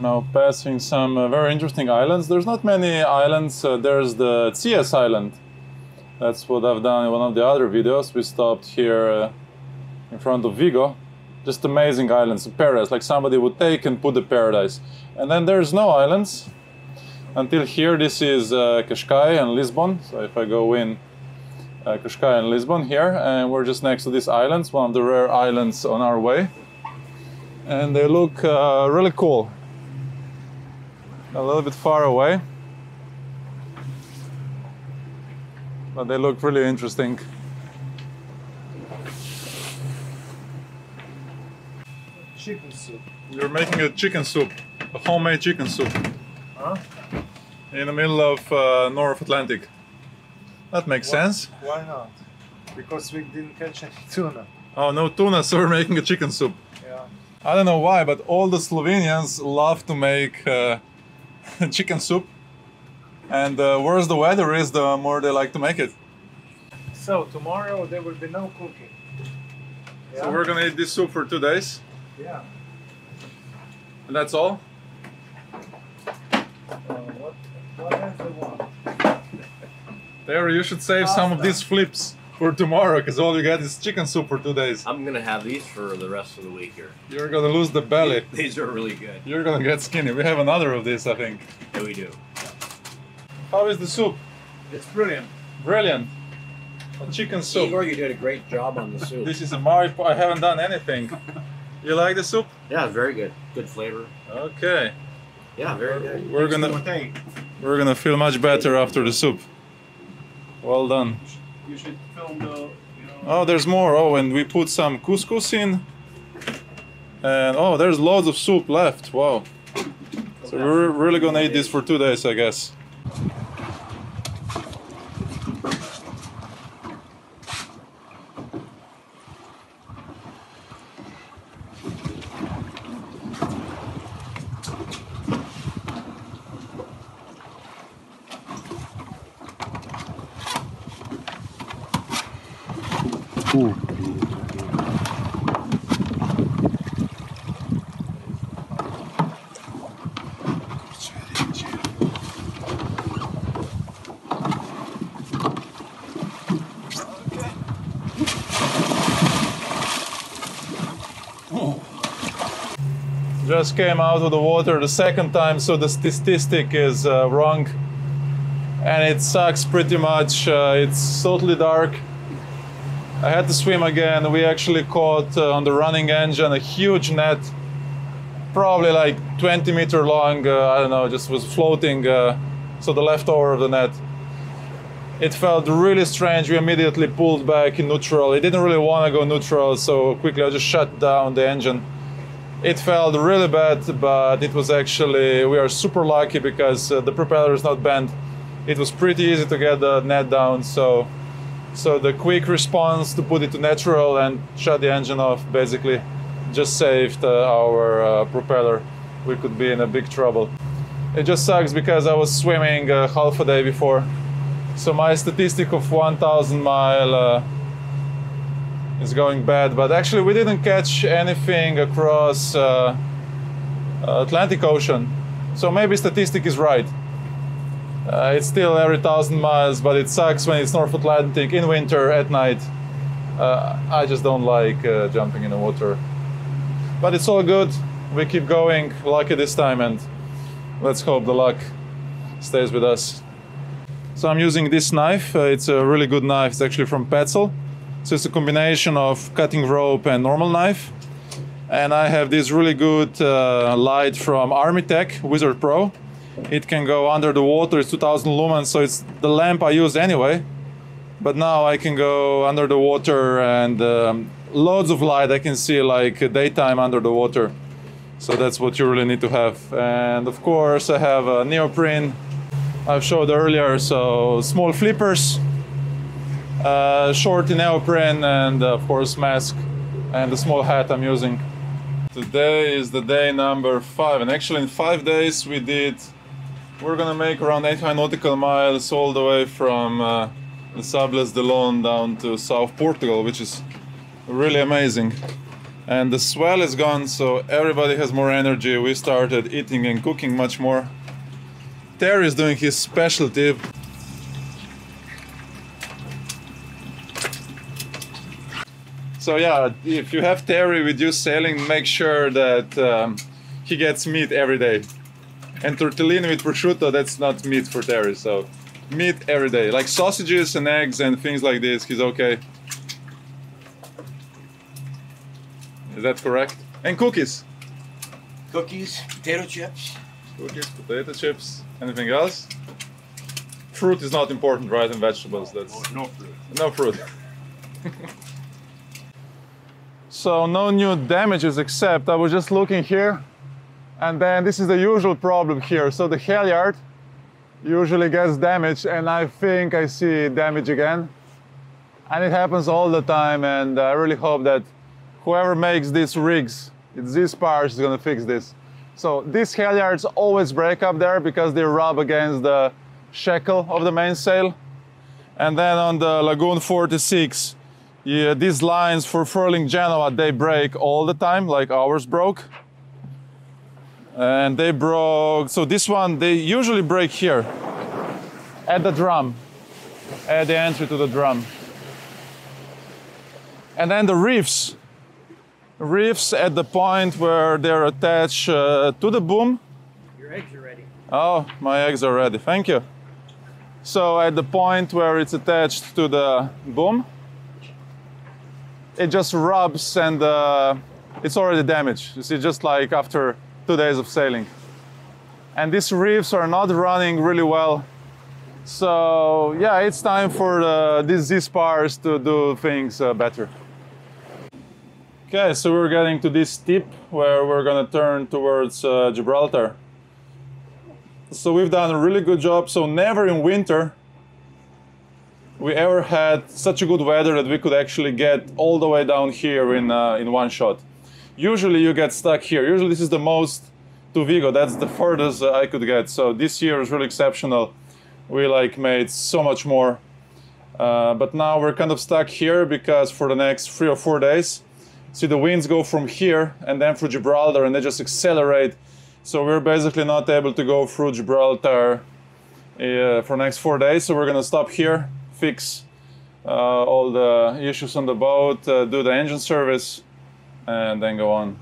Now passing some very interesting islands. There's not many islands. There's the Cies Island. That's what I've done in one of the other videos. We stopped here in front of Vigo. Just amazing islands, paradise, like somebody would take and put the paradise. And then there's no islands until here. This is Cascais and Lisbon. So if I go in Cascais and Lisbon here, and we're just next to these islands, one of the rare islands on our way. And they look really cool. A little bit far away, but they look really interesting. Chicken soup. You're making a chicken soup, a homemade chicken soup. Huh? In the middle of North Atlantic. That makes sense. Why not? Because we didn't catch any tuna. Oh, no tuna, so we're making a chicken soup. Yeah. I don't know why, but all the Slovenians love to make chicken soup. And the worse the weather is, the more they like to make it. So tomorrow there will be no cooking. Yeah? So we're gonna eat this soup for 2 days. Yeah. And that's all? What else they want? There, you should save some of these flips for tomorrow, because all you get is chicken soup for 2 days. I'm gonna have these for the rest of the week here. You're gonna lose the belly. These are really good. You're gonna get skinny. We have another of these, I think. Yeah, we do. How is the soup? It's brilliant. Brilliant. A chicken soup. Igor, you did a great job on the soup. This is a Mariupol. I haven't done anything. You like the soup? Yeah, very good. Good flavor. Okay. Yeah, very good. We're gonna feel much better after the soup. Well done. You should film the. Oh, there's more. Oh, and we put some couscous in. And oh, there's loads of soup left. Wow. So we're really gonna eat this for 2 days, I guess. Just came out of the water the second time, so the statistic is wrong. And it sucks pretty much. It's totally dark. I had to swim again. We actually caught on the running engine a huge net, probably like 20-meter long. I don't know, just was floating. So the leftover of the net. It felt really strange. We immediately pulled back in neutral. It didn't really want to go neutral, so quickly I just shut down the engine. It felt really bad, but it was actually, we are super lucky because the propeller is not bent. It was pretty easy to get the net down, so the quick response to put it to neutral and shut the engine off basically just saved our propeller. We could be in a big trouble. It just sucks because I was swimming half a day before, so my statistic of 1,000 mile is going bad, but actually we didn't catch anything across Atlantic Ocean, so maybe statistic is right. It's still every 1,000 miles, but it sucks when it's North Atlantic in winter at night. I just don't like jumping in the water. But it's all good. We keep going, lucky this time, and let's hope the luck stays with us. So I'm using this knife. It's a really good knife. It's actually from Petzl. So it's a combination of cutting rope and normal knife. And I have this really good light from Armitech Wizard Pro. It can go under the water. It's 2000 lumens, so it's the lamp I use anyway. But now I can go under the water and loads of light. I can see like daytime under the water. So that's what you really need to have. And of course I have a neoprene I've showed earlier, so small flippers, short neoprene, and of course mask, and the small hat I'm using. Today is the day number 5, and actually in 5 days we're gonna make around 800 nautical miles all the way from the Sables d'Olonne down to South Portugal, which is really amazing. And the swell is gone, so everybody has more energy. We started eating and cooking much more. Terry is doing his specialty. So yeah, if you have Terry with you sailing, make sure that he gets meat every day. And tortellini with prosciutto, that's not meat for Terry, so meat every day. Like sausages and eggs and things like this, he's okay. Is that correct? And cookies. Cookies, potato chips. Cookies, potato chips, anything else? Fruit is not important, right, in vegetables. That's No fruit. no fruit. So no new damages, except I was just looking here, and then this is the usual problem here. So the halyard usually gets damaged, and I think I see damage again. And it happens all the time, and I really hope that whoever makes these rigs, it's this Pars, is gonna fix this. So these halyards always break up there because they rub against the shackle of the mainsail. And then on the Lagoon 46, yeah, these lines for furling Genoa, they break all the time, like ours broke. And they broke, so this one, they usually break here, at the drum, at the entry to the drum. And then the reefs at the point where they're attached to the boom. Your eggs are ready. Oh, my eggs are ready, thank you. So at the point where it's attached to the boom, it just rubs and it's already damaged. You see, just like after 2 days of sailing. And these reefs are not running really well. So yeah, it's time for these spars to do things better. Okay, so we're getting to this tip where we're gonna turn towards Gibraltar. So we've done a really good job. So never in winter we ever had such a good weather that we could actually get all the way down here in one shot. Usually you get stuck here. Usually this is the most to Vigo. That's the furthest I could get. So this year is really exceptional. We like made so much more. But now we're kind of stuck here because for the next 3 or 4 days, see the winds go from here and then through Gibraltar and they just accelerate. So we're basically not able to go through Gibraltar for the next 4 days. So we're gonna stop here, fix all the issues on the boat, do the engine service, and then go on.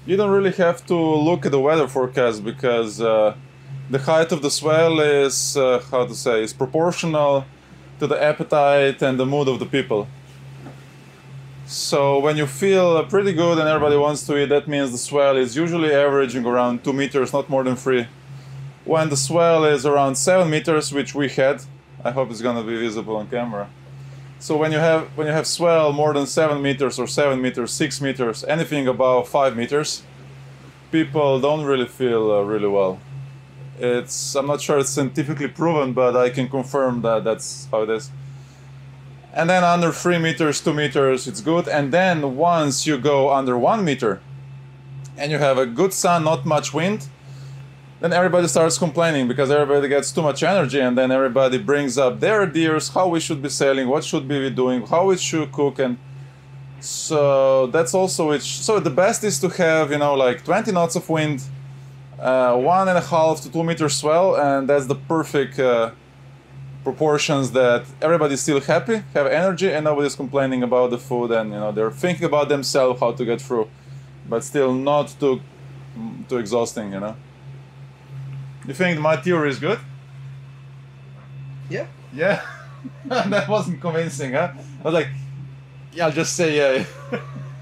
You don't really have to look at the weather forecast because the height of the swell is, is proportional to the appetite and the mood of the people. So when you feel pretty good and everybody wants to eat, that means the swell is usually averaging around 2 meters, not more than 3. When the swell is around 7 meters, which we had, I hope it's gonna be visible on camera. So when you have swell more than 7 meters or 7 meters, 6 meters, anything above 5 meters, people don't really feel really well. I'm not sure it's scientifically proven, but I can confirm that that's how it is. And then under 3 meters, 2 meters, it's good. And then once you go under 1 meter and you have a good sun, not much wind, then everybody starts complaining because everybody gets too much energy, and then everybody brings up their ideas, how we should be sailing, what should we be doing, how we should cook. And so that's also so the best is to have, like 20 knots of wind, 1.5 to 2 meters swell, and that's the perfect proportions that everybody's still happy, have energy, and nobody's complaining about the food, and they're thinking about themselves, how to get through, but still not too exhausting. You think my theory is good? Yeah. Yeah. That wasn't convincing, huh? I was like, yeah, I'll just say yeah.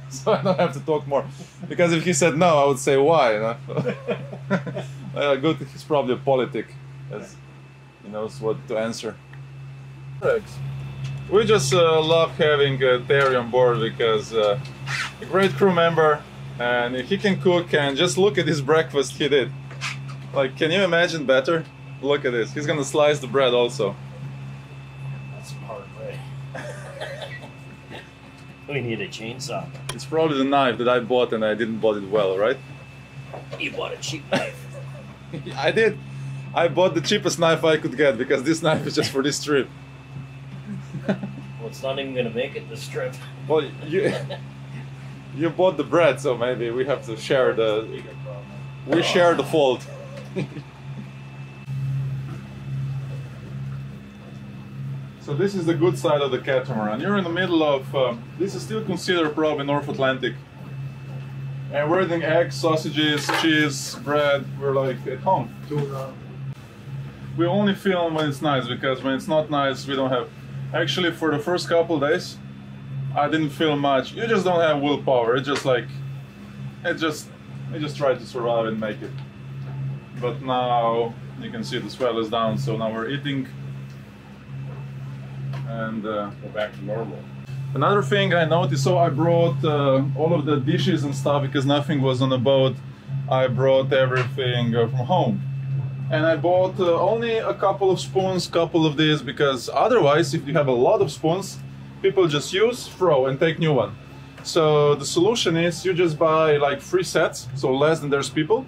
So I don't have to talk more, because if he said no, I would say why. Good, he's probably a politic, as he knows what to answer. We just love having Terry on board because a great crew member, and he can cook. And just look at his breakfast he did. Like, can you imagine better? Look at this. He's gonna slice the bread also. That's a hard way. We need a chainsaw. It's probably the knife that I bought and I didn't bought it well, right? You bought a cheap knife. I did. I bought the cheapest knife I could get because this knife is just for this trip. Well, it's not even gonna make it this trip. Well, You bought the bread, so maybe we have to share the. We share the fault. So this is the good side of the catamaran. You're in the middle of. This is still considered probably North Atlantic. And we're eating eggs, sausages, cheese, bread. We're like at home. We only film when it's nice, because when it's not nice, we don't have. Actually, for the first couple days, I didn't film much. You just don't have willpower. It's just like, we just try to survive and make it. But now you can see the swell is down, so now we're eating and go back to normal. Another thing I noticed, so I brought all of the dishes and stuff because nothing was on the boat. I brought everything from home. And I bought only a couple of spoons, couple of these, because otherwise, if you have a lot of spoons, people just use, throw, and take new one. So the solution is you just buy like 3 sets, so less than there's people,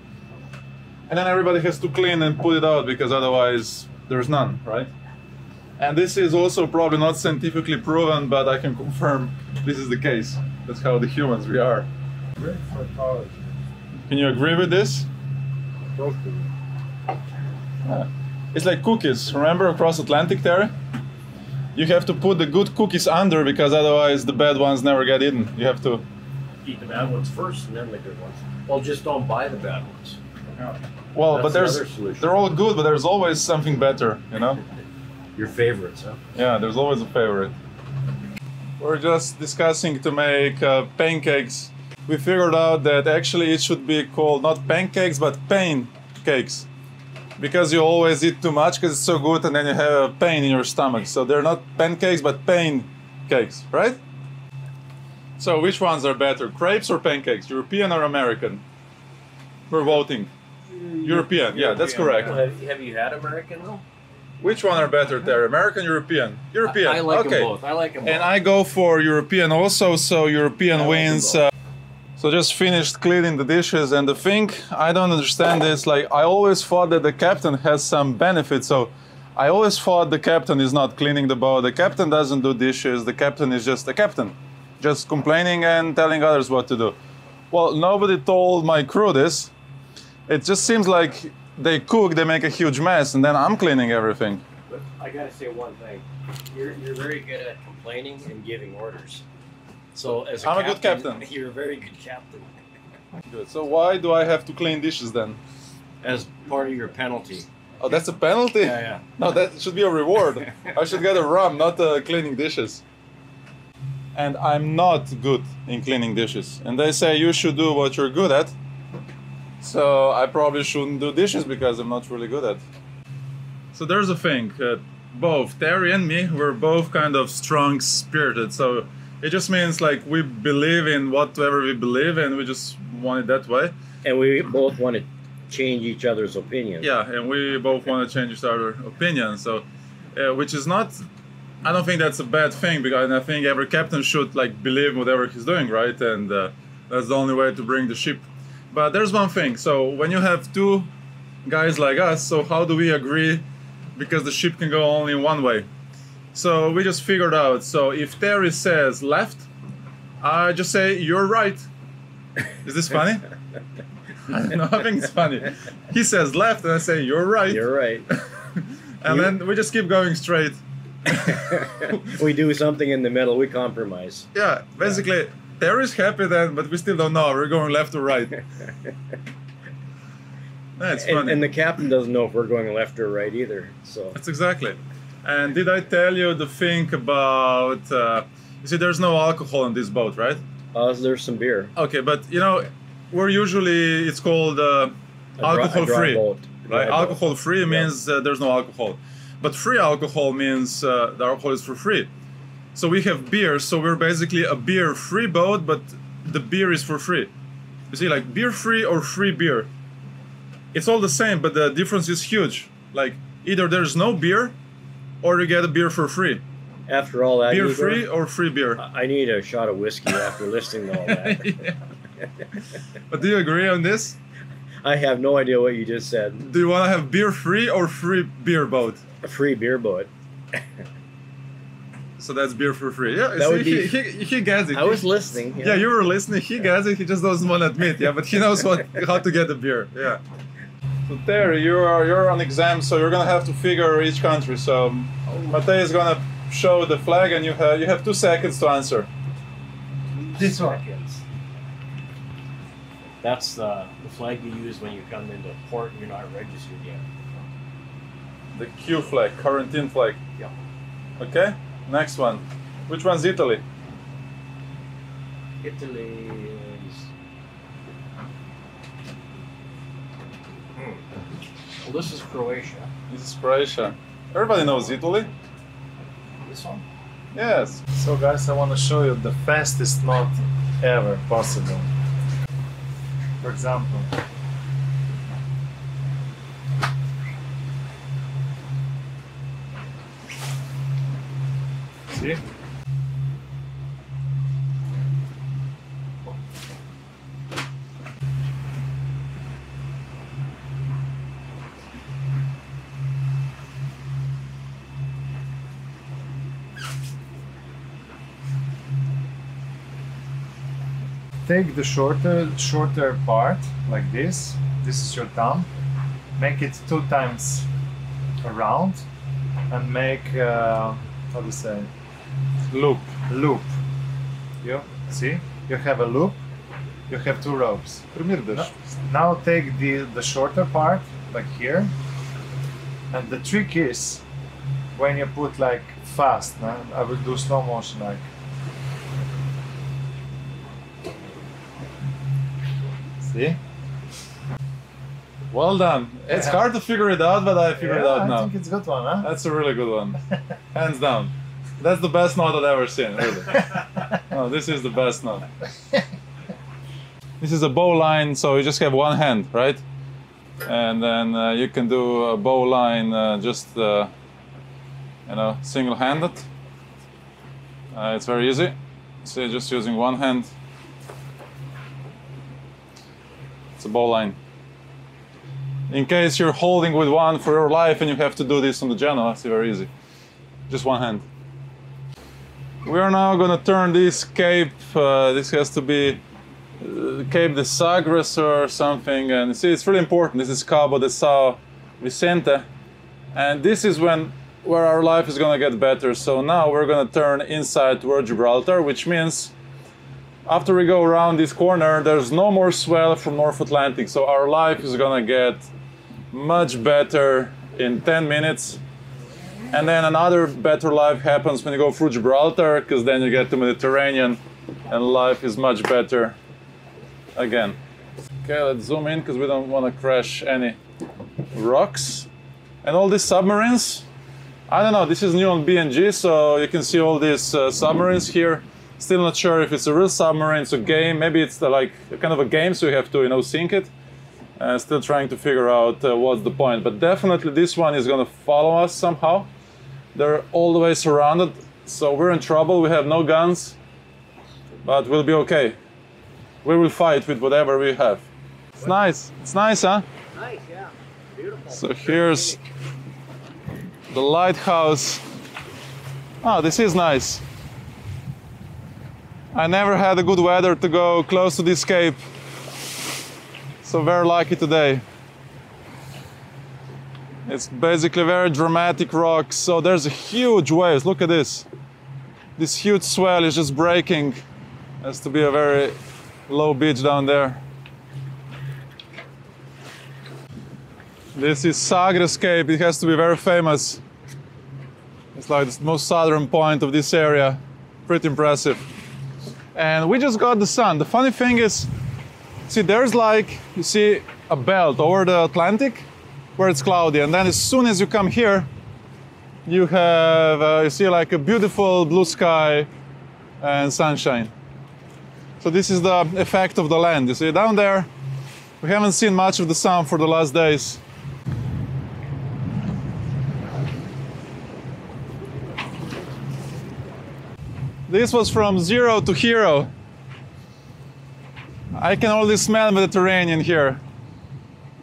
and then everybody has to clean and put it out, because otherwise there's none, right? And this is also probably not scientifically proven, but I can confirm this is the case. That's how the humans we are. Great psychology. Can you agree with this? Totally. It's like cookies. Remember across Atlantic, Terry? You have to put the good cookies under, because otherwise the bad ones never get eaten. You have to. Eat the bad ones first and then the good ones. Well, just don't buy the bad ones. Well, but That's the other solution. they're all good, but there's always something better, you know? Your favorites, huh? Yeah, there's always a favorite. We're just discussing to make pancakes. We figured out that actually it should be called not pancakes, but pain cakes. Because you always eat too much because it's so good, and then you have a pain in your stomach. So they're not pancakes, but pain cakes, right? So which ones are better, crepes or pancakes? European or American? We're voting. European, yeah, that's correct. Well, have you had American though? Which one are better there, American, European? European, I like okay. them both. I like them both. And I go for European also, so European wins. So just finished cleaning the dishes, and the thing I don't understand is, like, I always thought that the captain has some benefit. So I always thought the captain is not cleaning the boat. The captain doesn't do dishes. The captain is just a captain, just complaining and telling others what to do. Well, nobody told my crew this. It just seems like they cook, they make a huge mess, and then I'm cleaning everything. But I gotta say one thing. You're very good at complaining and giving orders. So as I'm a good captain. You're a very good captain. Good. So why do I have to clean dishes then? As part of your penalty. Oh, that's a penalty? Yeah. No, that should be a reward. I should get a rum, not cleaning dishes. And I'm not good in cleaning dishes. And they say you should do what you're good at. So I probably shouldn't do dishes because I'm not really good at. So there's a thing. Both Terry and me, we're both kind of strong-spirited. So it just means like we believe in whatever we believe, and we just want it that way. And we both want to change each other's opinions. Yeah, and we both want to change each other's opinions. So, which is not, I don't think that's a bad thing, because I think every captain should like believe whatever he's doing, right? And that's the only way to bring the ship. But there's one thing. So when you have two guys like us, so how do we agree? Because the ship can go only one way. So we just figured out. So if Terry says left, I just say you're right. Is this funny? No, I think it's funny. He says left, and I say you're right. You're right. And then we just keep going straight. We do something in the middle. We compromise. Yeah, basically, Terry's happy then, but we still don't know. We're going left or right. That's funny. And the captain doesn't know if we're going left or right either. So That's exactly. And did I tell you the thing about? You see, there's no alcohol on this boat, right? there's some beer. Okay, but you know, we're usually it's called alcohol free, right? Alcohol free means there's no alcohol, but free alcohol means the alcohol is for free. So we have beer, so we're basically a beer free boat, but the beer is for free. You see, like beer free or free beer, it's all the same, but the difference is huge. Like either there's no beer, or you get a beer for free. After all that, Beer free or free beer? I need a shot of whiskey after listening to all that. Yeah. But do you agree on this? I have no idea what you just said. Do you want to have beer free or free beer boat? A free beer boat. So that's beer for free. Yeah, That would be- he gets it. I was listening. Yeah, you were listening. He gets it. He just doesn't want to admit. Yeah, but he knows how to get the beer. Yeah. So Terry, you're on exam, so you're gonna have to figure each country. So Matej is gonna show the flag, and you have 2 seconds to answer. This one. That's the flag you use when you come into port and you're not registered yet. The Q flag, quarantine flag. Yeah. Okay. Next one. Which one's Italy? Italy is. Well, this is Croatia. This is Croatia. Everybody knows Italy. This one? Yes. So guys, I want to show you the fastest knot ever possible. For example, see? Take the shorter part like this. This is your thumb. Make it 2 times around, and make how do you say, Loop. loop. You see? You have a loop. You have 2 ropes. Primirdaš. Now take the shorter part, like here, and the trick is when you put like fast. No? I will do slow motion like. See? Well done. It's hard to figure it out, but I figured it out I now. think it's a good one, huh? That's a really good one. Hands down. That's the best knot I've ever seen, really. No, this is the best knot. This is a bow line, so you just have one hand, right? And then you can do a bow line just, single-handed. It's very easy. So you're just using one hand. It's a bow line. In case you're holding with one for your life and you have to do this on the Genoa, it's very easy. Just one hand. We are now going to turn this cape. This has to be Cape de Sagres or something. And see, it's really important. This is Cabo de São Vicente. And this is where our life is going to get better. So now we're going to turn inside toward Gibraltar, which means after we go around this corner, there's no more swell from North Atlantic. So our life is going to get much better in 10 minutes. And then another better life happens when you go through Gibraltar, because then you get to Mediterranean and life is much better again. Okay, let's zoom in because we don't want to crash any rocks. And all these submarines, I don't know, this is new on BNG, so you can see all these submarines here. Still not sure if it's a real submarine, it's a game, maybe it's like kind of a game, so you have to, sink it. Still trying to figure out what's the point, but definitely this one is going to follow us somehow. They're all the way surrounded, so we're in trouble. We have no guns, but we'll be okay. We will fight with whatever we have. It's nice. It's nice, huh? Nice, yeah. Beautiful. So here's the lighthouse. Oh, this is nice. I never had a good weather to go close to this cape. So very lucky today. It's basically very dramatic rocks. So there's a huge waves. Look at this. This huge swell is just breaking. Has to be a very low beach down there. This is Sagres Cape. It has to be very famous. It's like the most southern point of this area. Pretty impressive. And we just got the sun. The funny thing is, see, there's like, you see a belt over the Atlantic where it's cloudy. And then as soon as you come here, you have, you see like a beautiful blue sky and sunshine. So this is the effect of the land. You see down there, we haven't seen much of the sun for the last days. This was from zero to hero. I can already smell Mediterranean here.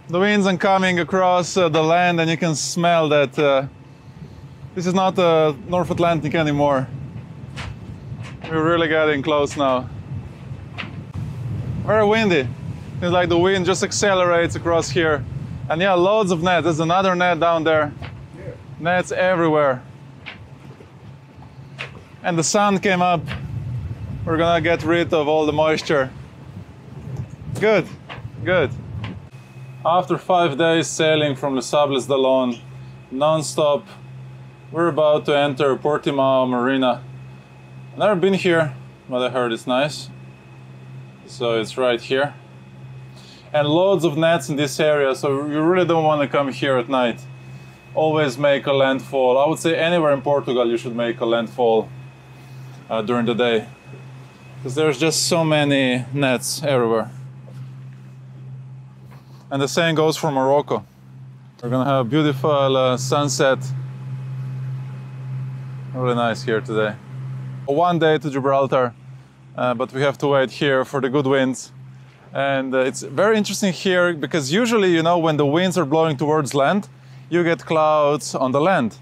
The winds are coming across the land and you can smell that this is not North Atlantic anymore. We're really getting close now. Very windy. It's like the wind just accelerates across here. And yeah, loads of nets. There's another net down there. Nets everywhere. And the sun came up. We're gonna get rid of all the moisture. Good, good. After 5 days sailing from Les Sables d'Olonne, non-stop, we're about to enter Portimao Marina. I've never been here, but I heard it's nice. So it's right here. And loads of nets in this area, so you really don't want to come here at night. Always make a landfall. I would say anywhere in Portugal you should make a landfall during the day. Because there's just so many nets everywhere. And the same goes for Morocco. We're gonna have a beautiful sunset. Really nice here today. 1 day to Gibraltar, but we have to wait here for the good winds. And it's very interesting here because usually, you know, when the winds are blowing towards land, you get clouds on the land.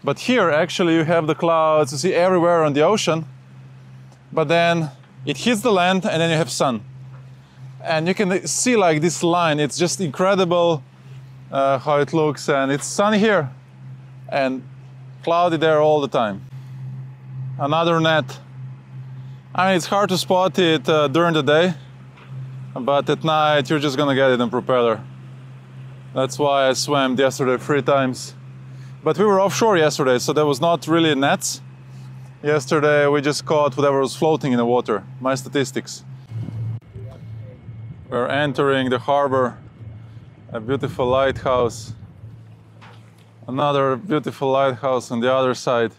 But here, actually, you have the clouds you see everywhere on the ocean, but then it hits the land and then you have sun. And you can see like this line, it's just incredible how it looks, and it's sunny here and cloudy there all the time. Another net. I mean, it's hard to spot it during the day, but at night you're just gonna get it in propeller. That's why I swam yesterday 3 times. But we were offshore yesterday, so there was not really nets. Yesterday we just caught whatever was floating in the water. My statistics. We're entering the harbor, a beautiful lighthouse. Another beautiful lighthouse on the other side.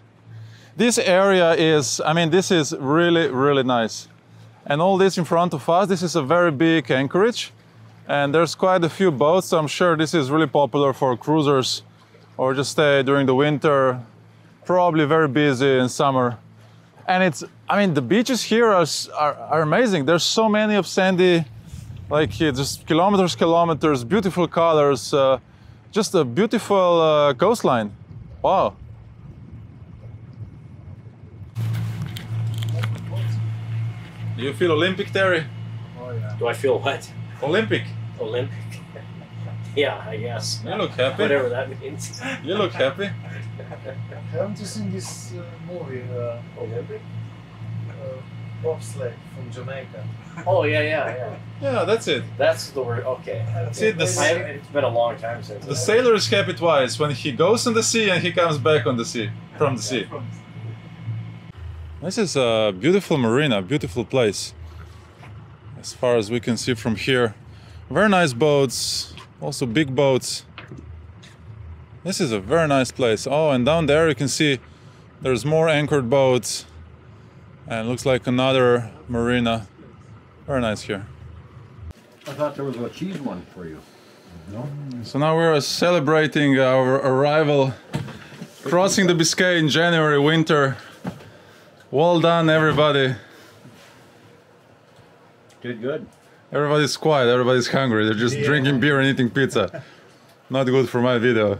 This area is, I mean, this is really, really nice. And all this in front of us, this is a very big anchorage. And there's quite a few boats, so I'm sure this is really popular for cruisers or just stay during the winter. Probably very busy in summer. And it's, I mean, the beaches here are amazing. There's so many of sandy, like just kilometers, beautiful colors, just a beautiful coastline. Wow. Do you feel Olympic, Terry? Oh yeah. Do I feel what? Olympic. Olympic? Yeah, I guess. You look happy. Whatever that means. You look happy. Haven't you seen this movie, Olympic? Bobsleigh from Jamaica? Oh, yeah. Yeah, that's it. That's the word, okay. That's it. It's been a long time since. The sailor is happy twice, when he goes in the sea and he comes back on the sea, from the sea. This is a beautiful marina, beautiful place. As far as we can see from here. Very nice boats, also big boats. This is a very nice place. Oh, and down there you can see there's more anchored boats. And it looks like another marina. Very nice here. I thought there was a cheese one for you. No? So now we're celebrating our arrival, crossing the Biscay in January, winter. Well done, everybody. Good. Everybody's quiet, everybody's hungry. They're just drinking beer and eating pizza. Not good for my video.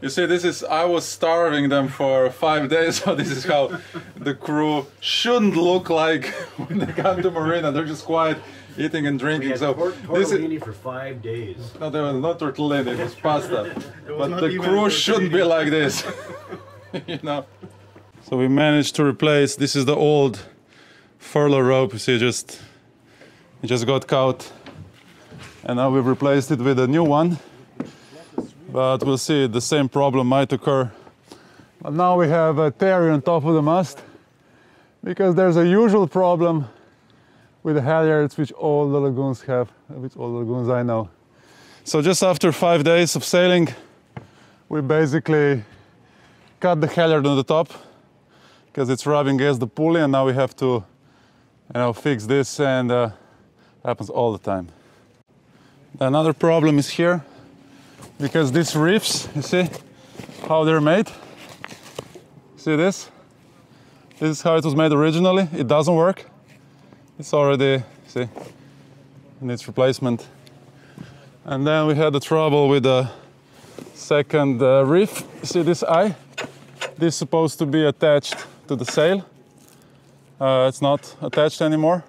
You see, I was starving them for 5 days, so this is how the crew shouldn't look like when they come to Marina. They're just quiet, eating and drinking. So this is for 5 days. no, there was not tortellini, it was pasta. But the crew shouldn't be like this, you know. So we managed to replace. This is the old furlough rope. You see, it just got caught, and now we've replaced it with a new one. But we'll see, the same problem might occur. But now we have a Terry on top of the mast, because there's a usual problem with the halyards, which all the lagoons have, which all the lagoons I know. So just after 5 days of sailing, we basically cut the halyard on the top, because it's rubbing against the pulley, and now we have to, fix this, and happens all the time. Another problem is here, because these reefs, you see how they're made? See this? This is how it was made originally. It doesn't work. It's already, see, it needs replacement. And then we had the trouble with the second reef. See this eye? This is supposed to be attached to the sail. It's not attached anymore.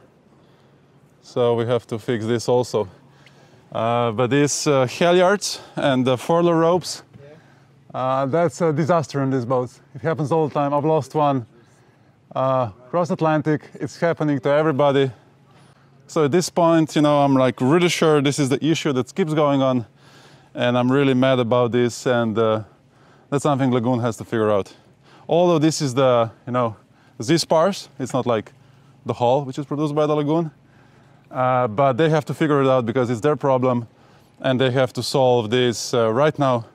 So we have to fix this also. But these halyards and the furler ropes, that's a disaster on these boats. It happens all the time. I've lost one cross Atlantic. It's happening to everybody. So at this point, you know, I'm like really sure this is the issue that keeps going on, and I'm really mad about this, and that's something Lagoon has to figure out. Although this is the, you know, Z-spars, it's not like the hull which is produced by the Lagoon, but they have to figure it out because it's their problem, and they have to solve this right now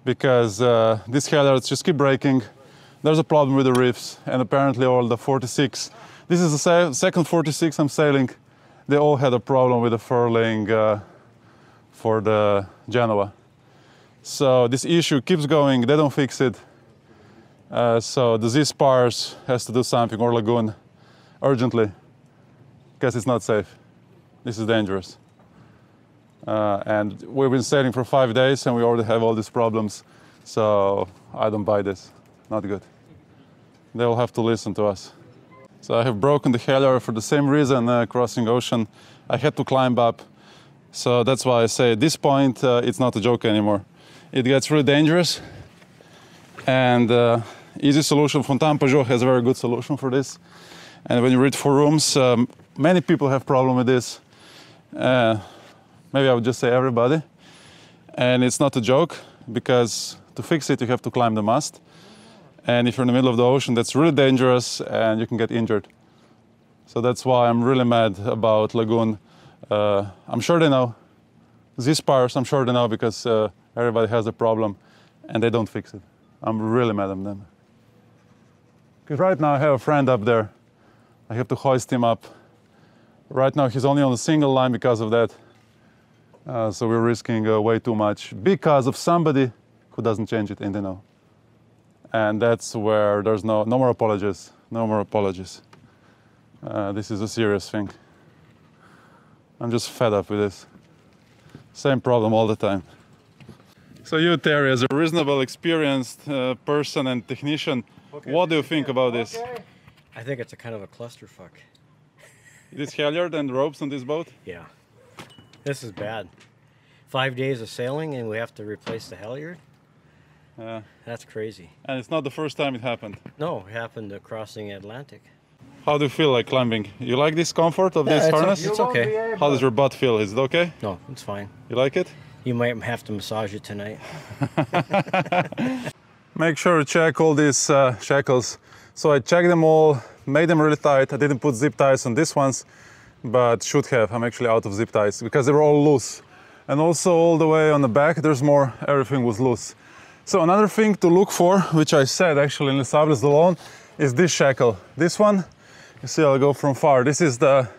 because these halyards just keep breaking. There's a problem with the reefs, and apparently all the 46, this is the second 46 I'm sailing, they all had a problem with the furling for the Genoa. So this issue keeps going, they don't fix it. So the Z-spars has to do something, or Lagoon, urgently, because it's not safe. This is dangerous. And we've been sailing for 5 days and we already have all these problems. So I don't buy this, not good. They'll have to listen to us. So I have broken the halyard for the same reason crossing ocean. I had to climb up. So that's why I say at this point, it's not a joke anymore. It gets really dangerous. And easy solution, Fontaine Pajot has a very good solution for this. And when you read forums, many people have problem with this. Maybe I would just say everybody. And it's not a joke, because to fix it, you have to climb the mast. And if you're in the middle of the ocean, that's really dangerous and you can get injured. So that's why I'm really mad about Lagoon. I'm sure they know. Z-spars, I'm sure they know, because everybody has a problem and they don't fix it. I'm really mad at them. Because right now I have a friend up there. I have to hoist him up. Right now he's only on a single line because of that. So we're risking way too much because of somebody who doesn't change it in the know. And that's where there's no more apologies. No more apologies. This is a serious thing. I'm just fed up with this. Same problem all the time. So you, Terry, as a reasonable, experienced person and technician, what do you think about this? I think it's a kind of a clusterfuck. This halyard and ropes on this boat? Yeah. This is bad. 5 days of sailing and we have to replace the halyard? That's crazy. And it's not the first time it happened? No, it happened crossing Atlantic. How do you feel like climbing? You like this comfort of this harness? It's okay. How does your butt feel? Is it okay? No, it's fine. You like it? You might have to massage it tonight. Make sure to check all these shackles. So I checked them all, made them really tight. I didn't put zip ties on these ones, but should have. I'm actually out of zip ties because they were all loose. And also all the way on the back, there's more, everything was loose. So another thing to look for, which I said actually in Les Sables d'Olonne, is this shackle. This one, you see, I'll go from far. This is the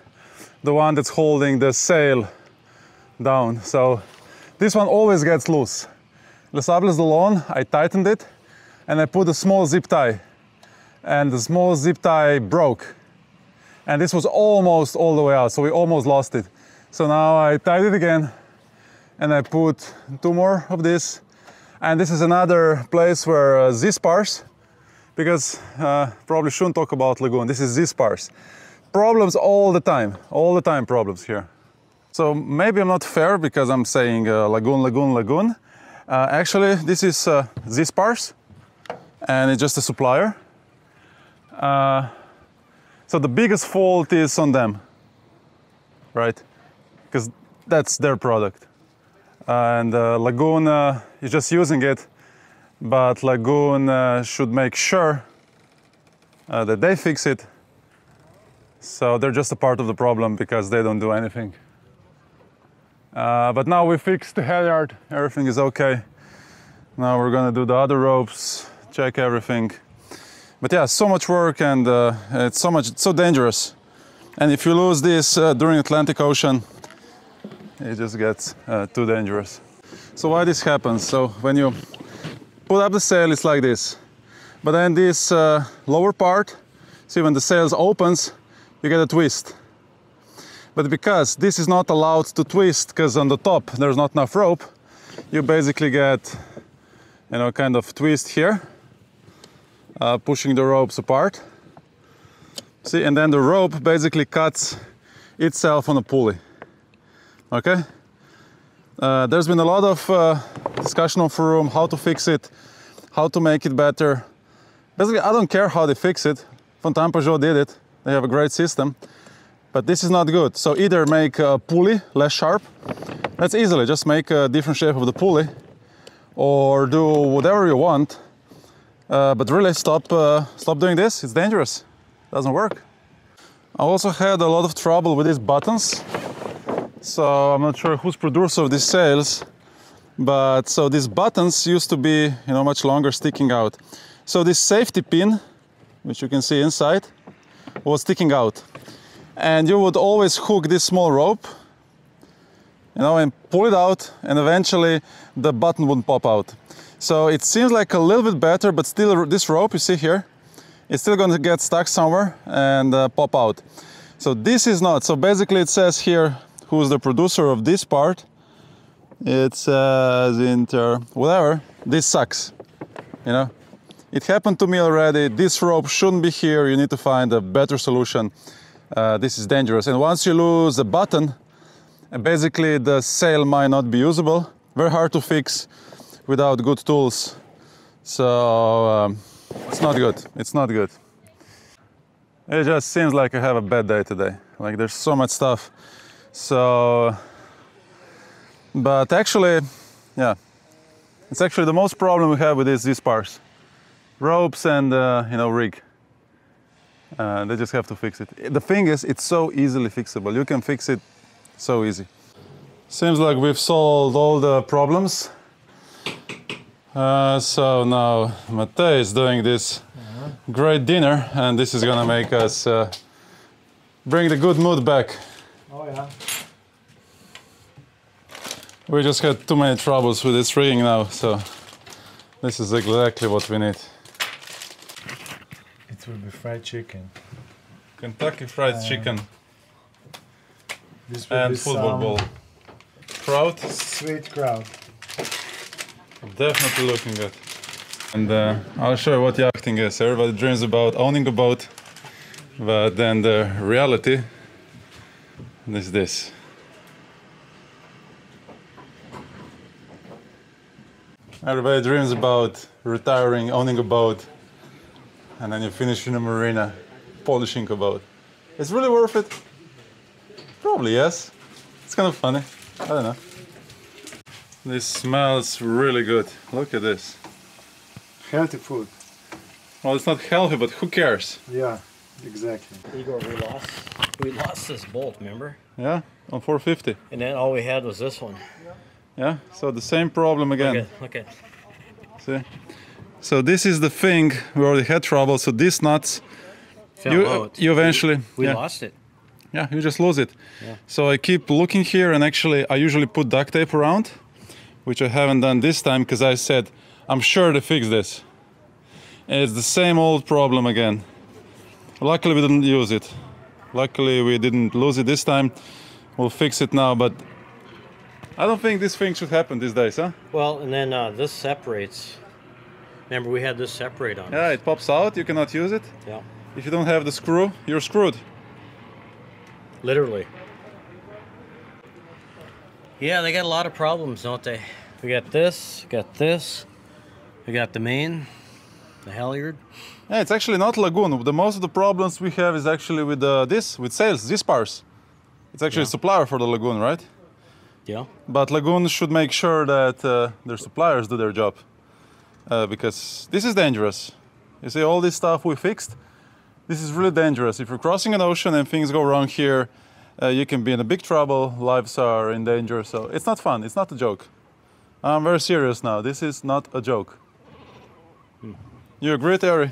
one that's holding the sail down. So this one always gets loose. Les Sables d'Olonne, I tightened it and I put a small zip tie. And the small zip tie broke. And this was almost all the way out, so we almost lost it. So now I tied it again and I put 2 more of this. And this is another place where Z-spars, because probably shouldn't talk about Lagoon, this is Z-spars. Problems all the time problems here. So maybe I'm not fair because I'm saying Lagoon, Lagoon, Lagoon. Actually, this is Z-spars, and it's just a supplier. So the biggest fault is on them, right? Because that's their product. And Lagoon is just using it, but Lagoon should make sure that they fix it. So they're just a part of the problem because they don't do anything. But now we fixed the halyard, everything is okay. Now we're gonna do the other ropes, check everything. But yeah, so much work, and it's so dangerous. And if you lose this during Atlantic Ocean, it just gets too dangerous. So why this happens? So when you put up the sail, it's like this. But then this lower part, see, when the sail opens, you get a twist. But because this is not allowed to twist, because on the top there's not enough rope, you basically get, you know, kind of twist here, pushing the ropes apart. See, and then the rope basically cuts itself on a pulley. Okay? There's been a lot of discussion on forum, how to fix it, how to make it better. Basically, I don't care how they fix it. Fontana Peugeot did it. They have a great system. But this is not good. So either make a pulley less sharp. That's easily, just make a different shape of the pulley. Or do whatever you want. But really, stop doing this. It's dangerous. It doesn't work. I also had a lot of trouble with these buttons. So I'm not sure who's producer of these sails, but so these buttons used to be, you know, much longer, sticking out. So this safety pin, which you can see inside, was sticking out. And you would always hook this small rope, you know, and pull it out, and eventually the button wouldn't pop out. So it seems like a little bit better, but still this rope you see here, it's still going to get stuck somewhere and pop out. So this is not. So basically it says here who's the producer of this part. It says whatever. This sucks, you know. It happened to me already. This rope shouldn't be here. You need to find a better solution. This is dangerous. And once you lose the button, basically the sail might not be usable. Very hard to fix without good tools. So it's not good. It's not good. It just seems like I have a bad day today. Like there's so much stuff. So, but actually, yeah, it's actually the most problem we have with these parts. Ropes and, you know, rig. They just have to fix it. The thing is, it's so easily fixable. You can fix it so easy. Seems like we've solved all the problems. So now Matej is doing this great dinner, and this is gonna make us bring the good mood back. Oh yeah. We just had too many troubles with this rigging now, so this is exactly what we need. It will be fried chicken. Kentucky Fried Chicken This will and be football some ball. Kraut, sweet kraut. definitely looking good. And I'll show you what yachting is. Everybody dreams about owning a boat, but then the reality is this. Everybody dreams about retiring, owning a boat, and then you finish in a marina, polishing a boat. It's really worth it? Probably yes. It's kind of funny. I don't know. This smells really good. Look at this. Healthy food. Well, it's not healthy, but who cares? Yeah, exactly. Igor, we lost this bolt, remember? Yeah, on 450. And then all we had was this one. Yeah, so the same problem again. Look at. See? So this is the thing, we already had trouble, so these nuts, you eventually... We yeah. lost it. Yeah, you just lose it. Yeah. So I keep looking here, and actually I usually put duct tape around, which I haven't done this time because I said, I'm sure to fix this. And it's the same old problem again. Luckily we didn't use it. Luckily we didn't lose it this time. We'll fix it now, but I don't think this thing should happen these days, huh? Well, and then this separates. Remember, we had this separate on. Yeah, it pops out, you cannot use it. Yeah. If you don't have the screw, you're screwed. Literally. Yeah, they got a lot of problems, don't they? We got this, we got the main, the halyard. Yeah, it's actually not Lagoon. The most of the problems we have is actually with with sails, these spars. It's actually a supplier for the Lagoon, right? Yeah. But Lagoon should make sure that their suppliers do their job. Because this is dangerous. You see all this stuff we fixed? This is really dangerous. If you're crossing an ocean and things go wrong here, you can be in a big trouble, lives are in danger, so it's not fun, it's not a joke. I'm very serious now, this is not a joke. You agree, Terry?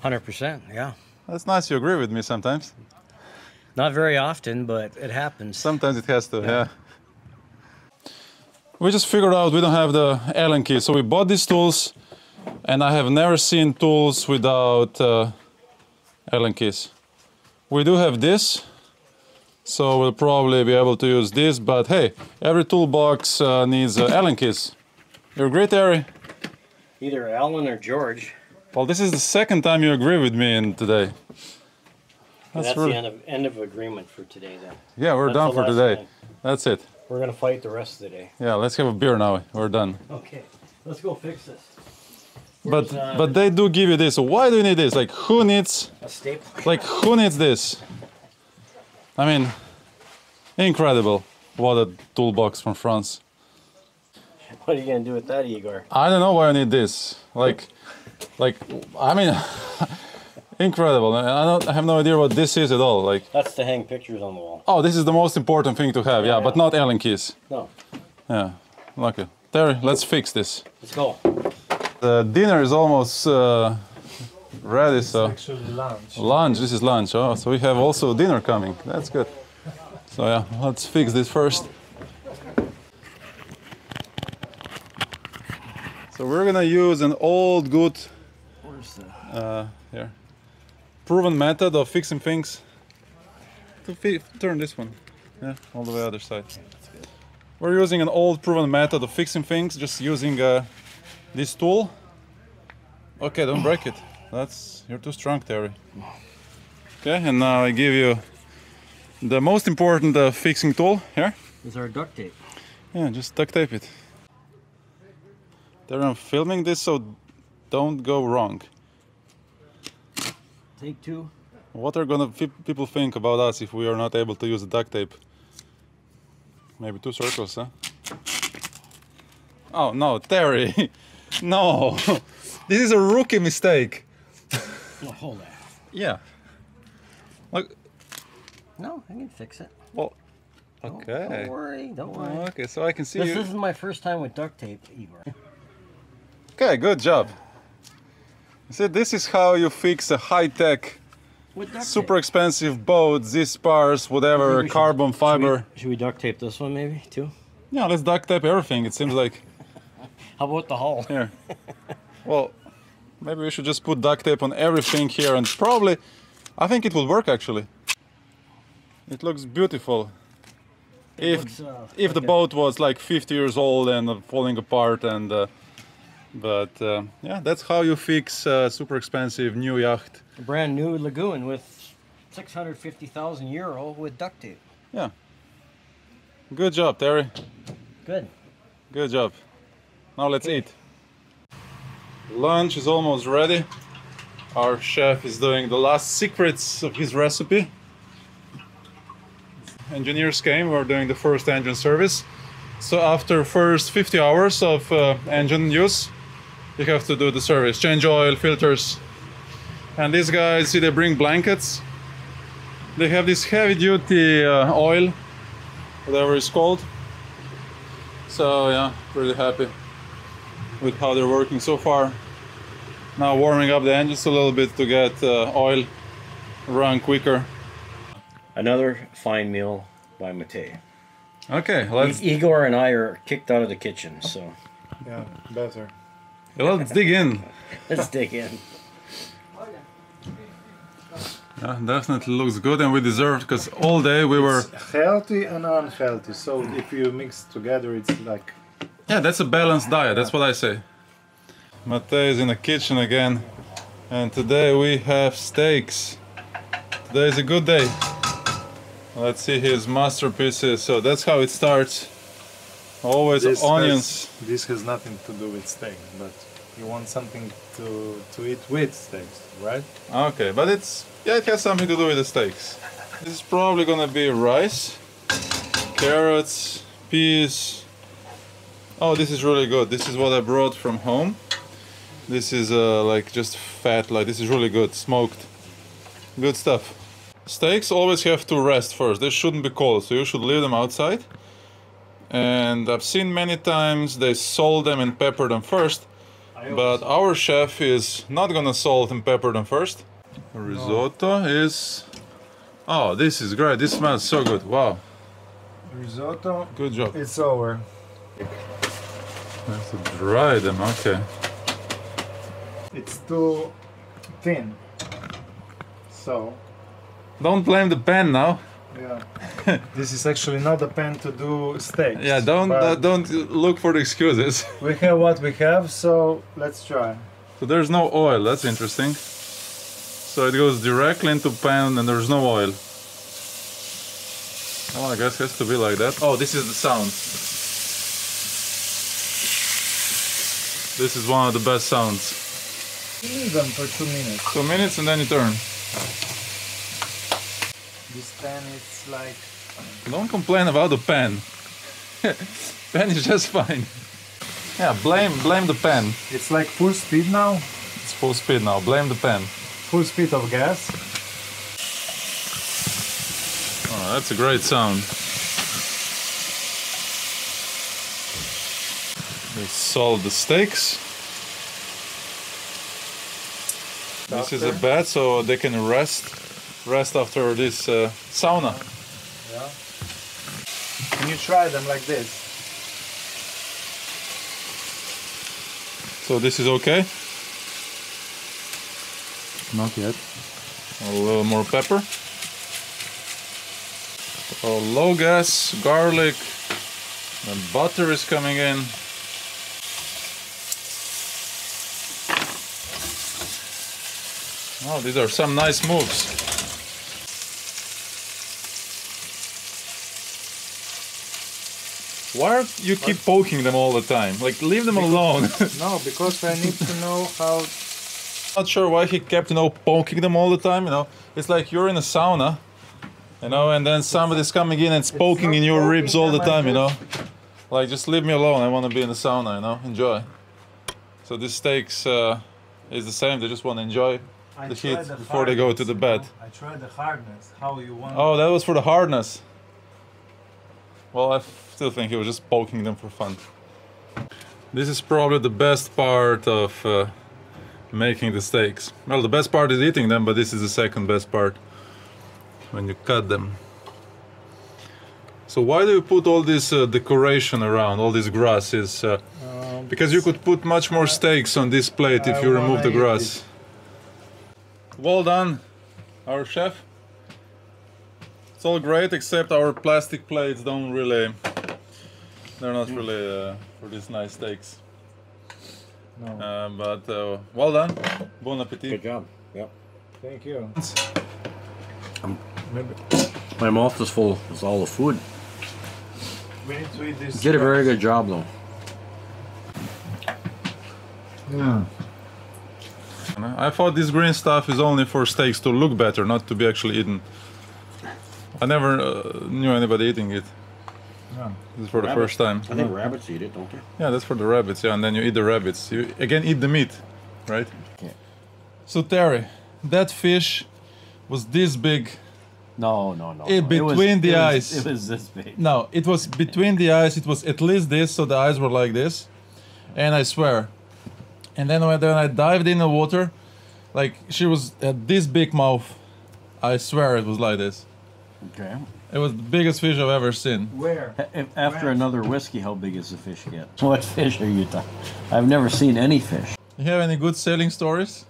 100%, yeah. That's nice you agree with me sometimes. Not very often, but it happens. Sometimes it has to, yeah. We just figured out we don't have the Allen key, so we bought these tools, and I have never seen tools without Allen keys. We do have this, so we'll probably be able to use this, but hey, every toolbox needs Allen keys. You agree, Terry? Either Alan or George. Well, this is the second time you agree with me today. That's really... the end of agreement for today then. Yeah, we're That's done the for last today. time. That's it. We're gonna fight the rest of the day. Yeah, let's have a beer now. We're done. Okay, let's go fix this. But they do give you this. So why do you need this? Like, who needs... A staple. Like, who needs this? I mean, incredible. What a toolbox from France. What are you gonna do with that, Igor? I don't know why I need this. Like, I mean, incredible. I have no idea what this is at all. Like, That's to hang pictures on the wall. oh, this is the most important thing to have. Yeah, but not Allen keys. No, Yeah, okay. Terry, let's fix this. let's go. The dinner is almost ready, so... Actually, lunch. Lunch, this is lunch. Oh, so we have also dinner coming. That's good. So yeah, let's fix this first. So we're gonna use an old good, here, proven method of fixing things. Turn this one, yeah, all the way other side. We're using an old proven method of fixing things, just using this tool. Okay, don't break it. You're too strong, Terry. Okay, and now I give you the most important fixing tool here. Is our duct tape. Yeah, just duct tape it. There, I'm filming this, so don't go wrong. Take two. What are gonna people think about us if we are not able to use the duct tape? Maybe 2 circles, huh? Oh no, Terry! No! This is a rookie mistake! No, hold that. Yeah. Look. No, I can fix it. Well, Don't- okay. Don't worry, don't worry. Okay, so I can see This you. is my first time with duct tape, Igor. Okay, good job. See, this is how you fix a high-tech, With duct super expensive boat, Z-spars, whatever, Maybe we should- carbon fiber. tape. Should we duct tape this one maybe too? Yeah, let's duct tape everything. It seems like How about the hull? here. Well, maybe we should just put duct tape on everything here, and probably, I think it will work actually. It looks beautiful. If looks, the boat was like 50 years old and falling apart, and yeah, that's how you fix a super expensive new yacht. A brand new lagoon with 650,000 euro with duct tape. Yeah. Good job, Terry. Good. Good job. Now let's eat. Lunch is almost ready. Our chef is doing the last secrets of his recipe. Engineers came, we're doing the first engine service. So after first 50 hours of engine use, you have to do the service, change oil, filters. And these guys, see, they bring blankets. They have this heavy duty oil, whatever it's called. So yeah, pretty happy with how they're working so far. Now warming up the engines a little bit to get oil run quicker. Another fine meal by Matej. Okay, let's Igor and I are kicked out of the kitchen, so Yeah, better. let's dig in. let's dig in. Yeah, definitely looks good, and we deserved, because all day we were. Healthy and unhealthy. So if you mix together, it's like Yeah, that's a balanced diet. That's what I say. Matej is in the kitchen again, and today we have steaks. Today is a good day. Let's see his masterpieces. So that's how it starts. Always onions. This has nothing to do with steak, but you want something to eat with steaks, right? Okay, but it has something to do with the steaks. This is probably gonna be rice, carrots, peas. Oh, this is really good. This is what I brought from home. This is like just fat, like this is really good, smoked. Good stuff. Steaks always have to rest first. They shouldn't be cold, so you should leave them outside. And I've seen many times they salt them and pepper them first. But our chef is not gonna salt and pepper them first. Risotto is... Oh, this is great. This smells so good. Wow. Risotto. Good job. It's over. Have to dry them, okay. It's too thin. So Don't blame the pan now. yeah, this is actually not a pan to do steaks. Yeah, but don't look for the excuses. we have what we have, so let's try. So there's no oil. That's interesting. So it goes directly into pan and there's no oil. Well, I guess it has to be like that. Oh, this is the sound. This is one of the best sounds. Leave them for 2 minutes. 2 minutes and then you turn. This pan is like... Don't complain about the pan. Pan is just fine. Yeah, blame the pan. It's like full speed now. It's full speed now. Blame the pan. Full speed of gas. Oh, that's a great sound. Let's salt the steaks. This is a bed so they can rest after this sauna. Yeah. Can you try them like this? So this is okay. Not yet. A little more pepper. Oh, low gas, garlic, and butter is coming in. Oh, these are some nice moves. Why are you keep poking them all the time? Like, leave them alone. No, because I need to know how... Not sure why he kept, poking them all the time, It's like you're in a sauna, and then somebody's coming in and it's poking in your ribs all the time, Like, just leave me alone. I want to be in the sauna, Enjoy. So this steaks is the same. They just want to enjoy the heat before they go to the bed. I tried the hardness. How you want... Oh, that was for the hardness. Well, I still think he was just poking them for fun. This is probably the best part of making the steaks. Well, the best part is eating them, but this is the second best part when you cut them. So why do you put all this decoration around, all these grasses? Because you could put much more steaks on this plate if you remove the grass. Well done, our chef. It's all great except our plastic plates don't really... They're not really for these nice steaks. No. But well done. Bon appetit. Good job. Yep. Thank you. My mouth is full with all the food. We need to eat this. Did a very good job though. Yeah. I thought this green stuff is only for steaks to look better, not to be actually eaten. I never knew anybody eating it. Yeah. This is for the first time. I think rabbits eat it, don't they? Yeah, that's for the rabbits, yeah, and then you eat the rabbits. You again eat the meat, right? Yeah. So Terry, that fish was this big. No. Between the eyes. It was this big. No, it was between the eyes. It was at least this, so the eyes were like this. And I swear. And then when I dived in the water, like she was at this big mouth. I swear it was like this. Okay. It was the biggest fish I've ever seen. Where? After another whiskey, how big does the fish get? What fish are you talking? I've never seen any fish. You have any good sailing stories?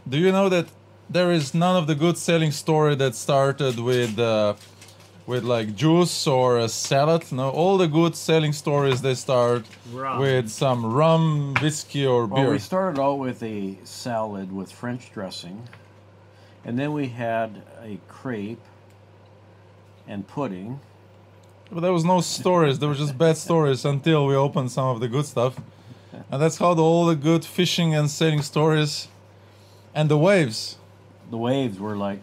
Do you know that there is none of the good sailing story that started with like juice or a salad? No, all the good sailing stories they start with some rum, whiskey, or beer. Well, we started out with a salad with French dressing, and then we had a crepe and pudding. But there was no stories. There were just bad stories until we opened some of the good stuff, and that's how all the good fishing and sailing stories, and the waves. The waves were like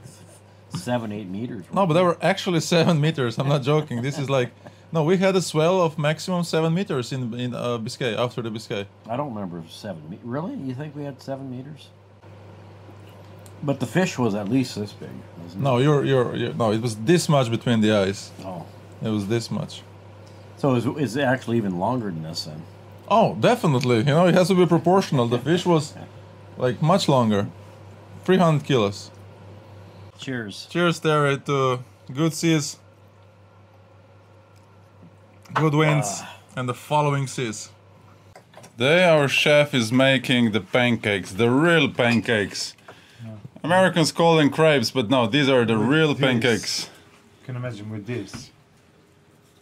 7-8 meters. No, but they were actually 7 meters. I'm not joking. This is like, no, we had a swell of maximum 7 meters in Biscay, after the Biscay. I don't remember 7 meters. Really? You think we had 7 meters? But the fish was at least this big, wasn't it? No, you're no, it was this much between the eyes. Oh. It was this much. So it's actually even longer than this then? Oh, definitely. It has to be proportional. The fish was like much longer. 300 kilos. Cheers. Cheers, Terry, to good seas, good winds, and the following seas. Today our chef is making the pancakes, the real pancakes. Americans call them crepes, but no, these are the real pancakes. You can imagine with this.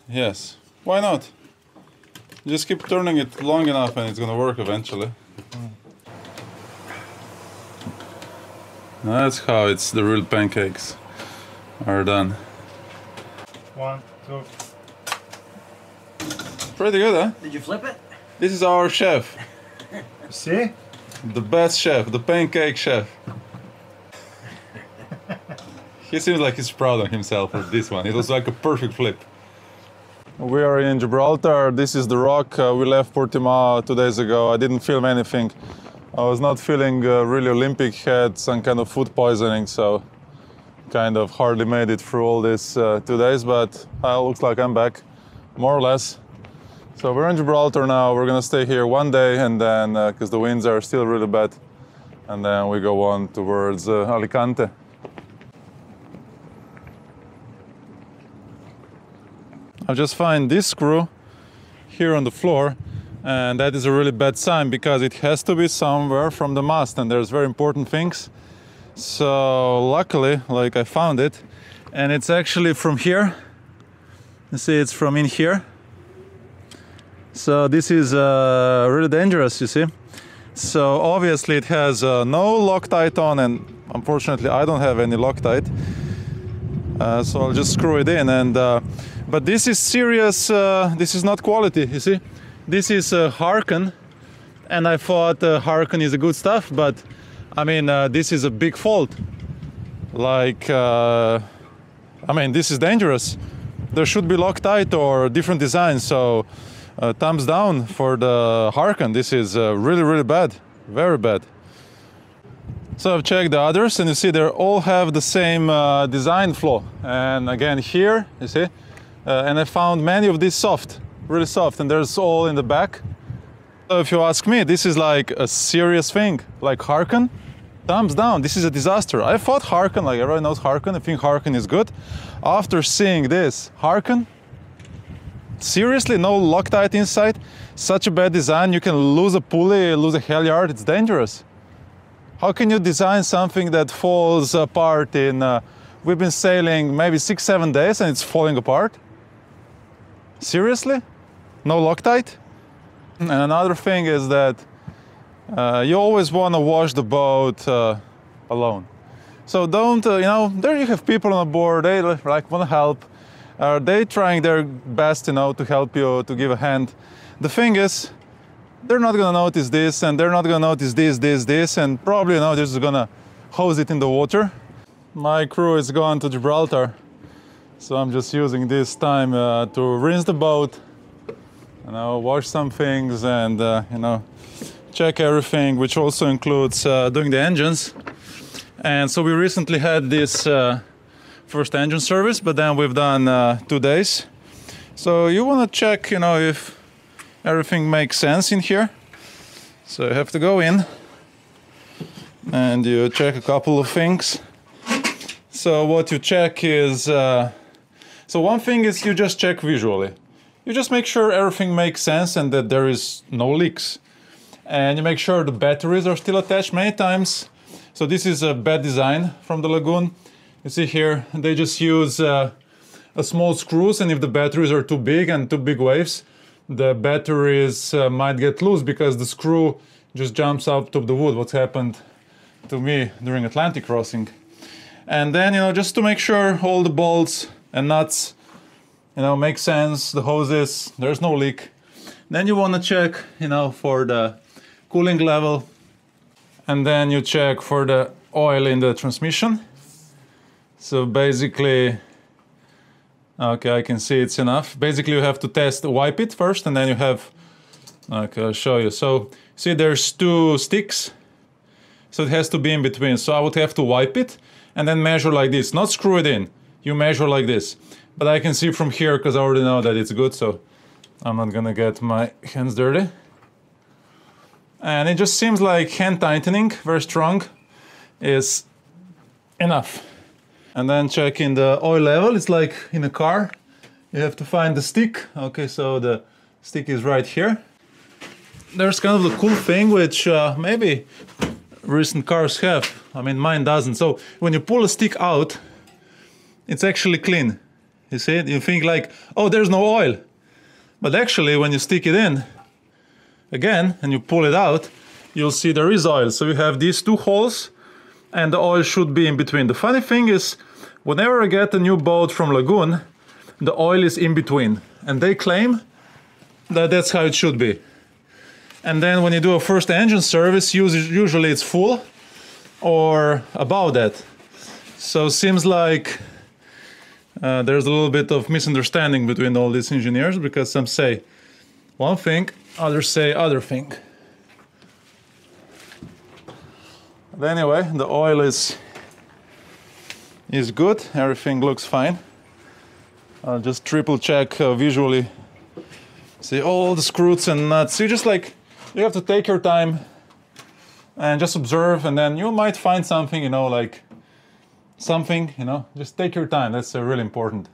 Yes. Why not? Just keep turning it long enough and it's gonna work eventually. That's how it's the real pancakes are done. 1, 2. Pretty good, huh? Did you flip it? This is our chef. See? The best chef, the pancake chef. He seems like he's proud of himself for this one. It was like a perfect flip. We are in Gibraltar. This is the rock. We left Portimao 2 days ago. I didn't film anything. I was not feeling really Olympic. Had some kind of food poisoning, so kind of hardly made it through all this 2 days. But looks like I'm back, more or less. So we're in Gibraltar now. We're gonna stay here 1 day, and then because the winds are still really bad, and then we go on towards Alicante. I just find this screw here on the floor, and that is a really bad sign because it has to be somewhere from the mast, and there's very important things. So luckily, like, I found it, and it's actually from here. You see, it's from in here. So this is really dangerous, you see. So obviously it has no Loctite on, and unfortunately I don't have any Loctite. So I'll just screw it in, and but this is serious. This is not quality, you see. This is Harken, and I thought Harken is a good stuff, but I mean this is a big fault. Like I mean, this is dangerous. There should be Loctite or different designs. So thumbs down for the Harken. This is really bad, very bad. So I've checked the others, and you see they all have the same design flaw. And again here, you see, and I found many of these soft, really soft, and there's all in the back. So if you ask me, this is like a serious thing. Like Harken, thumbs down. This is a disaster. I thought Harken, like everyone knows Harken. I think Harken is good. After seeing this, Harken, seriously, no Loctite inside, such a bad design. You can lose a pulley, lose a halyard. It's dangerous. How can you design something that falls apart in, we've been sailing maybe 6-7 days and it's falling apart? Seriously? No Loctite? And another thing is that you always want to wash the boat alone. So don't, you know, there you have people on board, they like want to help. They trying their best, you know, to help you, to give a hand. The thing is, they're not gonna notice this, and they're not gonna notice this, and probably, you know, they're just gonna hose it in the water. My crew is going to Gibraltar, so I'm just using this time to rinse the boat, you know, wash some things, and you know, check everything, which also includes doing the engines. And so we recently had this first engine service, but then we've done 2 days. So you want to check, you know, if everything makes sense in here. So you have to go in and you check a couple of things. So what you check is, so one thing is you just check visually. You just make sure everything makes sense and that there is no leaks. And you make sure the batteries are still attached many times. So this is a bad design from the Lagoon. You see here, they just use a small screws, and if the batteries are too big and too big waves, the batteries might get loose because the screw just jumps out of the wood, what happened to me during Atlantic crossing. And then, you know, just to make sure all the bolts and nuts, you know, make sense, the hoses, there's no leak. Then you want to check, you know, for the cooling level, and then you check for the oil in the transmission. So basically, okay, I can see it's enough. Basically, you have to wipe it first, and then you have, okay, I'll show you. So see, there's 2 sticks, so it has to be in between. So I would have to wipe it and then measure like this, not screw it in. You measure like this. But I can see from here because I already know that it's good, so I'm not gonna get my hands dirty. And it just seems like hand tightening, very strong, is enough. And then checking the oil level. It's like in a car, you have to find the stick. Okay, so the stick is right here. There's kind of the cool thing which maybe recent cars have. I mean, mine doesn't. So when you pull a stick out, it's actually clean. You see it? You think like, oh, there's no oil. But actually, when you stick it in again and you pull it out, you'll see there is oil. So you have these 2 holes, and the oil should be in between. The funny thing is, whenever I get a new boat from Lagoon, the oil is in between, and they claim that that's how it should be. And then when you do a first engine service, usually it's full or above that. So seems like there's a little bit of misunderstanding between all these engineers, because some say one thing, others say other thing. But anyway, the oil is good, everything looks fine. I'll just triple check visually, see all the screws and nuts. You just like, you have to take your time and just observe, and then you might find something, you know, like something, you know, just take your time. That's really important.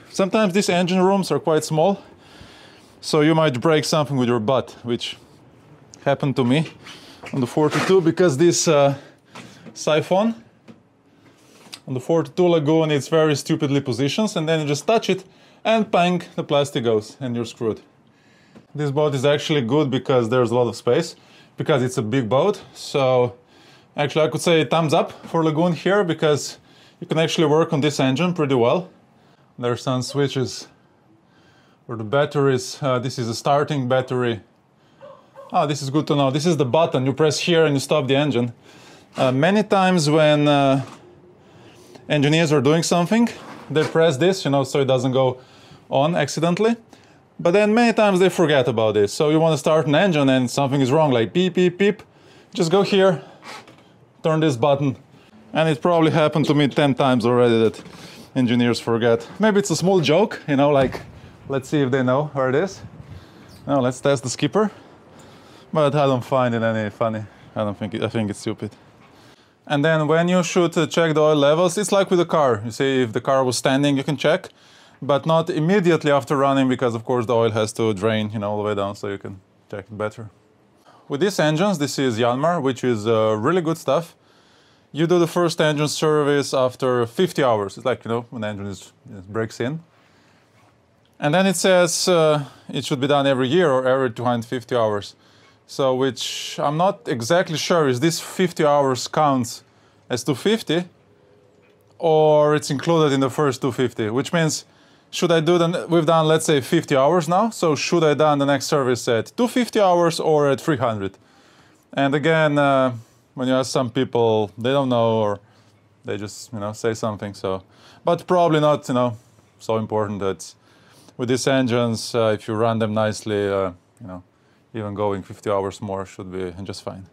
Sometimes these engine rooms are quite small, so you might break something with your butt, which happened to me on the 42, because this siphon on the 42 Lagoon, it's very stupidly positioned, and then you just touch it and bang, the plastic goes and you're screwed. This boat is actually good because there's a lot of space, because it's a big boat. So actually I could say thumbs up for Lagoon here, because you can actually work on this engine pretty well. There are some switches for the batteries. This is a starting battery. Ah, this is good to know. This is the button. You press here and you stop the engine. Many times when engineers are doing something, they press this, you know, so it doesn't go on accidentally. But then many times they forget about this. So you want to start an engine and something is wrong, like beep, beep, beep. Just go here, turn this button. And it probably happened to me 10 times already that engineers forget. Maybe it's a small joke, you know, like, let's see if they know where it is. Now let's test the skipper. But I don't find it any funny. I think it's stupid. And then when you should check the oil levels, it's like with the car. You see, if the car was standing, you can check, but not immediately after running, because of course the oil has to drain, you know, all the way down, so you can check it better. With these engines, this is Yanmar, which is really good stuff. You do the first engine service after 50 hours. It's like, you know, when the engine breaks in. And then it says it should be done every year or every 250 hours. So, which I'm not exactly sure, is this 50 hours counts as 250 or it's included in the first 250, which means, should I do we've done, let's say, 50 hours now, so should I done the next service at 250 hours or at 300? And again, when you ask some people, they don't know, or they just, you know, say something, so, but probably not, you know, so important. That with these engines, if you run them nicely, you know, even going 50 hours more should be just fine.